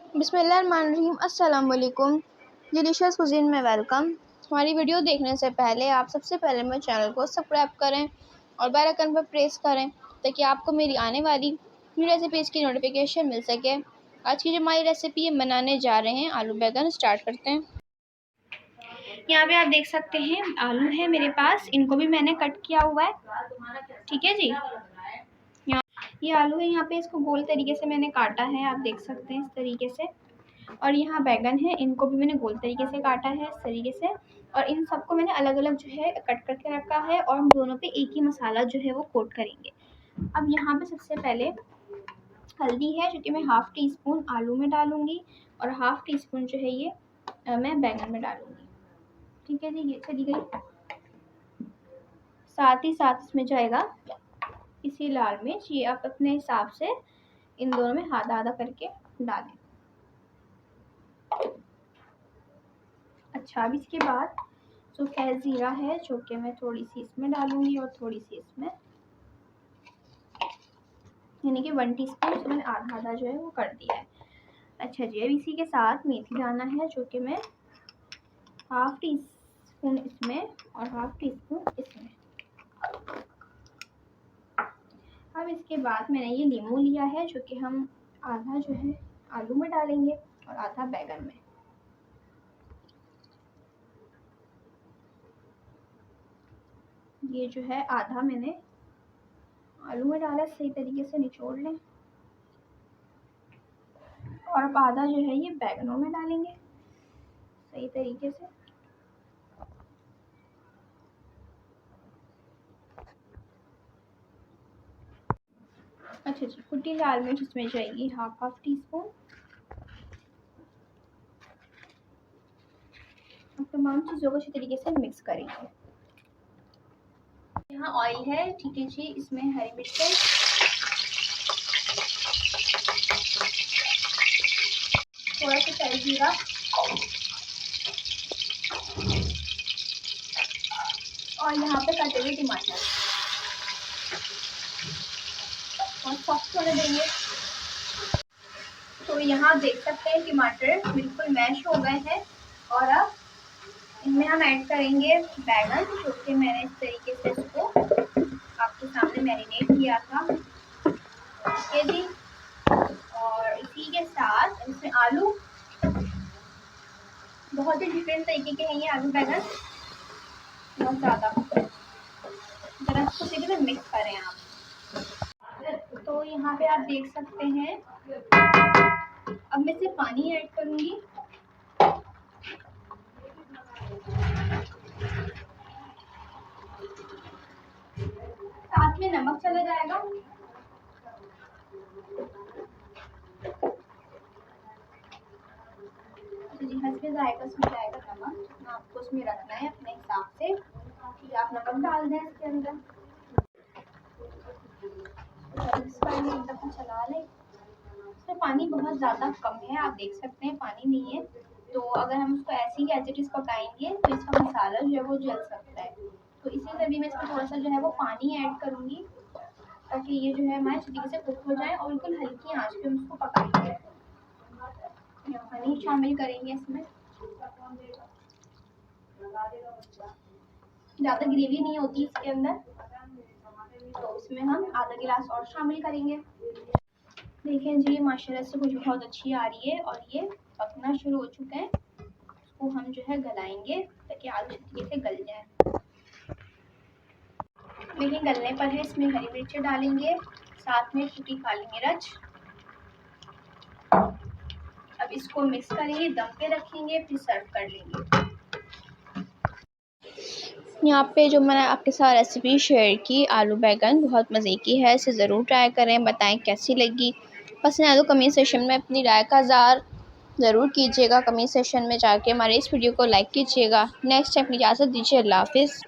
बिस्मिल्लाहिर्रहमानिर्रहीम। अस्सलाम वालेकुम। डिलीशियस कुज़ीन में वेलकम। हमारी वीडियो देखने से पहले आप सबसे पहले मेरे चैनल को सब्सक्राइब करें और बेल आइकन पर प्रेस करें ताकि आपको मेरी आने वाली न्यू रेसिपीज़ की नोटिफिकेशन मिल सके। आज की जो हमारी रेसिपी बनाने जा रहे हैं आलू बैगन, स्टार्ट करते हैं। यहाँ पे आप देख सकते हैं आलू है मेरे पास, इनको भी मैंने कट किया हुआ है। ठीक है जी, ये आलू है, यहाँ पे इसको गोल तरीके से मैंने काटा है, आप देख सकते हैं इस तरीके से। और यहाँ बैगन है, इनको भी मैंने गोल तरीके से काटा है इस तरीके से। और इन सबको मैंने अलग अलग जो है कट करके रखा है और हम दोनों पे एक ही मसाला जो है वो कोट करेंगे। अब यहाँ पे सबसे पहले हल्दी है जो कि मैं हाफ़ टी स्पून आलू में डालूंगी और हाफ़ टी स्पून जो है ये मैं बैगन में डालूंगी। ठीक है जी, ये चली गई। साथ ही साथ इसमें जाएगा इसी लाल मिर्च, ये आप अपने हिसाब से इन दोनों में आधा आधा करके डालें। अच्छा, अब इसके बाद जो सफ़ेद ज़ीरा है जो कि मैं थोड़ी सी इसमें डालूंगी और थोड़ी सी इसमें, यानी कि 1 टीस्पून, तो मैंने आधा आधा जो है वो कर दिया है। अच्छा जी, अब इसी के साथ मेथी दाना है जो कि मैं हाफ़ टी स्पून इसमें और हाफ़ टी स्पून इसमें। अब इसके बाद मैंने ये नींबू लिया है जो कि हम आधा जो है आलू में डालेंगे और आधा बैगन में। ये जो है आधा मैंने आलू में डाला, सही तरीके से निचोड़ लें। और अब आधा जो है ये बैगनों में डालेंगे सही तरीके से। अच्छा जी, कुटी लाल मिर्च इसमें जाएगी हाफ टी स्पून। अब तमाम चीज़ों को अच्छी तरीके से मिक्स करेंगे। यहाँ ऑयल है, ठीक है जी, इसमें हरी मिर्च है, थोड़ा सा सफ़ेद जीरा और यहाँ पे कटे हुए टमाटर और सॉफ्ट होने देंगे। तो यहाँ देख सकते हैं टमाटर बिल्कुल मैश हो गए हैं और अब इनमें हम ऐड करेंगे बैगन जो कि मैंने इस तरीके से इसको आपके सामने मैरिनेट किया था। ठीक है जी, और इसी के साथ इसमें आलू, बहुत ही डिफरेंट तरीके के हैं ये आलू बैगन, बहुत ज़्यादा। जरा इसको तरीके से मिक्स करें आप। तो यहाँ पे आप देख सकते हैं अब मैं इसमें पानी ऐड करूँगी। साथ में नमक चला जाएगा। जी, हल्के जाएगा इसमें जाएगा नमक, आपको उसमें रखना है अपने हिसाब से कि आप नमक डाल दें इसके अंदर। एकदम चला लें। इसमें पानी बहुत ज़्यादा कम है, आप देख सकते हैं पानी नहीं है। तो अगर हम उसको ऐसे ही एज इट इज़ पकाएंगे तो इसका मसाला जो है वो जल सकता है। तो इसी तभी मैं इसमें थोड़ा सा जो है वो पानी ऐड करूँगी ताकि ये जो है हमारे तरीके से कुक हो जाए और बिल्कुल हल्की आंच पे हम इसको पकाएंगे। पानी शामिल करेंगे इसमें, ज़्यादा ग्रेवी नहीं होती इसके अंदर, तो इसमें हम आधा गिलास और शामिल करेंगे। देखें जी, माशाल्लाह से खुशबू बहुत अच्छी आ रही है और ये पकना शुरू हो चुका है। इसको हम जो है गलाएंगे ताकि आलू अच्छे से गल जाए। लेकिन गलने पर है इसमें हरी मिर्ची डालेंगे, साथ में कुटी काली मिर्च। अब इसको मिक्स करेंगे, दम पे रखेंगे, फिर सर्व कर लेंगे। यहाँ पे जो मैंने आपके साथ रेसिपी शेयर की आलू बैगन, बहुत मज़े की है, इसे ज़रूर ट्राई करें, बताएं कैसी लगी। पसंद आए तो कमेंट सेशन में अपनी राय का इज़हार ज़रूर कीजिएगा। कमेंट सेशन में जाके हमारे इस वीडियो को लाइक कीजिएगा। नेक्स्ट टाइम इजाज़त दीजिए, अल्लाह हाफ़िज़।